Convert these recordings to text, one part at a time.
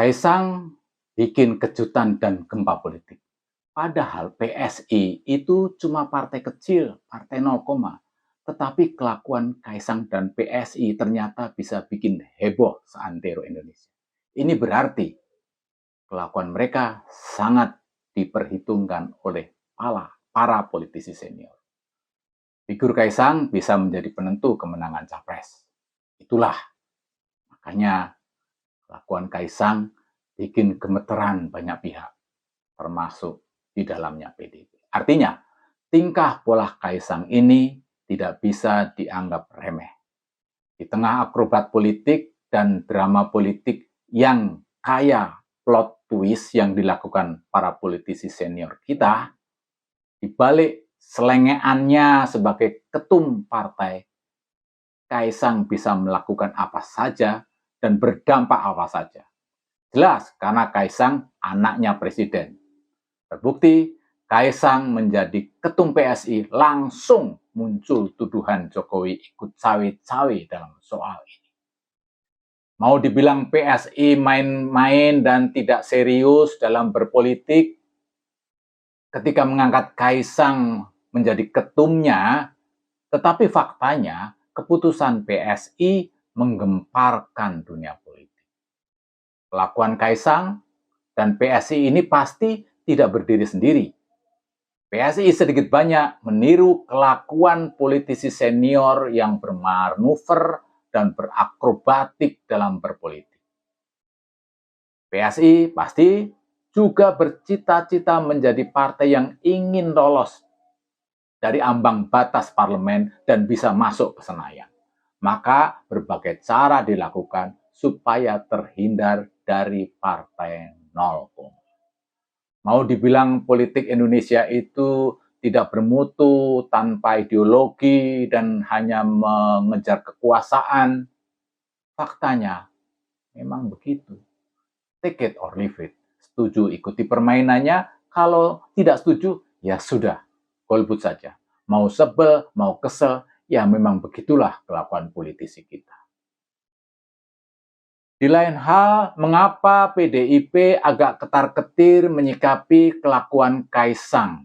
Kaisang bikin kejutan dan gempa politik. Padahal PSI itu cuma partai kecil, partai 0, tetapi kelakuan Kaisang dan PSI ternyata bisa bikin heboh seantero Indonesia. Ini berarti kelakuan mereka sangat diperhitungkan oleh para politisi senior. Figur Kaisang bisa menjadi penentu kemenangan Capres. Itulah makanya kelakuan Kaisang bikin gemeteran banyak pihak, termasuk di dalamnya PDIP. Artinya, tingkah pola Kaisang ini tidak bisa dianggap remeh. Di tengah akrobat politik dan drama politik yang kaya plot twist yang dilakukan para politisi senior kita, di balik selengeannya sebagai ketum partai, Kaisang bisa melakukan apa saja dan berdampak apa saja. Jelas karena Kaisang anaknya presiden. Terbukti, Kaisang menjadi ketum PSI langsung muncul tuduhan Jokowi ikut cawe-cawe dalam soal ini. Mau dibilang PSI main-main dan tidak serius dalam berpolitik, ketika mengangkat Kaisang menjadi ketumnya, tetapi faktanya keputusan PSI menggemparkan dunia politik. Kelakuan Kaisang dan PSI ini pasti tidak berdiri sendiri. PSI sedikit banyak meniru kelakuan politisi senior yang bermanuver dan berakrobatik dalam berpolitik. PSI pasti juga bercita-cita menjadi partai yang ingin lolos dari ambang batas parlemen dan bisa masuk ke Senayan. Maka berbagai cara dilakukan supaya terhindar dari partai 0. Mau dibilang politik Indonesia itu tidak bermutu, tanpa ideologi, dan hanya mengejar kekuasaan, faktanya memang begitu. Take it or leave it. Setuju ikuti permainannya, kalau tidak setuju, ya sudah, golput saja. Mau sebel, mau kesel, ya memang begitulah kelakuan politisi kita. Di lain hal, mengapa PDIP agak ketar-ketir menyikapi kelakuan Kaisang?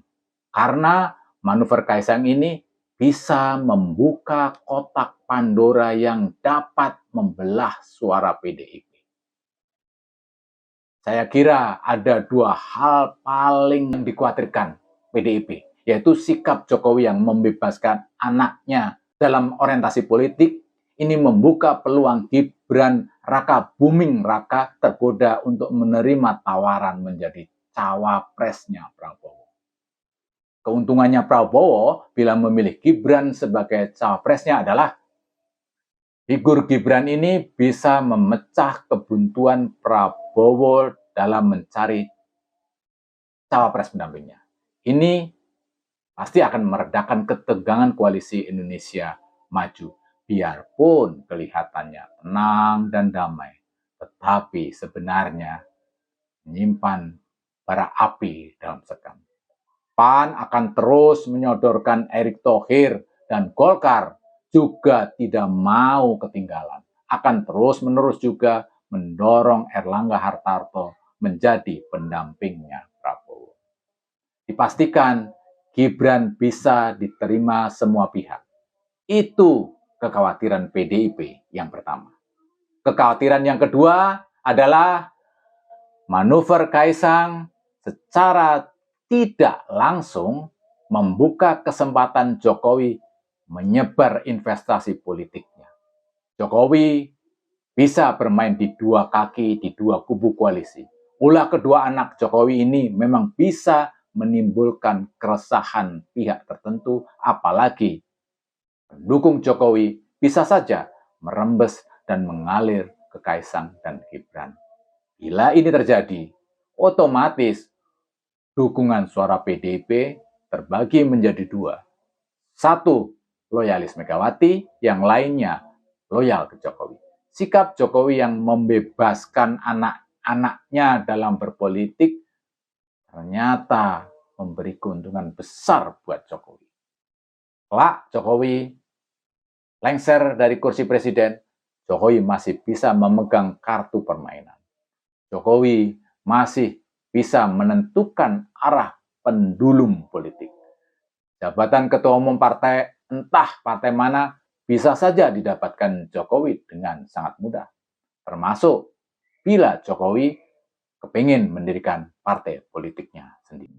Karena manuver Kaisang ini bisa membuka kotak Pandora yang dapat membelah suara PDIP. Saya kira ada dua hal paling yang dikhawatirkan PDIP, yaitu sikap Jokowi yang membebaskan anaknya dalam orientasi politik, ini membuka peluang Gibran Raka Buming Raka tergoda untuk menerima tawaran menjadi cawapresnya Prabowo. Keuntungannya Prabowo bila memilih Gibran sebagai cawapresnya adalah figur Gibran ini bisa memecah kebuntuan Prabowo dalam mencari cawapres pendampingnya. Ini pasti akan meredakan ketegangan koalisi Indonesia Maju. Biarpun kelihatannya tenang dan damai, tetapi sebenarnya menyimpan bara api dalam sekam. PAN akan terus menyodorkan Erick Thohir dan Golkar juga tidak mau ketinggalan. Akan terus-menerus juga mendorong Erlangga Hartarto menjadi pendampingnya Prabowo. Dipastikan Gibran bisa diterima semua pihak. Itu kekhawatiran PDIP yang pertama. Kekhawatiran yang kedua adalah manuver Kaisang secara tidak langsung membuka kesempatan Jokowi menyebar investasi politiknya. Jokowi bisa bermain di dua kaki, di dua kubu koalisi. Ulah kedua anak Jokowi ini memang bisa menimbulkan keresahan pihak tertentu, apalagi pendukung Jokowi bisa saja merembes dan mengalir ke Kaisang dan Gibran. Bila ini terjadi, otomatis dukungan suara PDIP terbagi menjadi dua. Satu, loyalis Megawati, yang lainnya loyal ke Jokowi. Sikap Jokowi yang membebaskan anak-anaknya dalam berpolitik ternyata memberi keuntungan besar buat Jokowi. Kelak Jokowi lengser dari kursi presiden, Jokowi masih bisa memegang kartu permainan. Jokowi masih bisa menentukan arah pendulum politik. Jabatan ketua umum partai, entah partai mana, bisa saja didapatkan Jokowi dengan sangat mudah. Termasuk bila Jokowi kepingin mendirikan partai politiknya sendiri.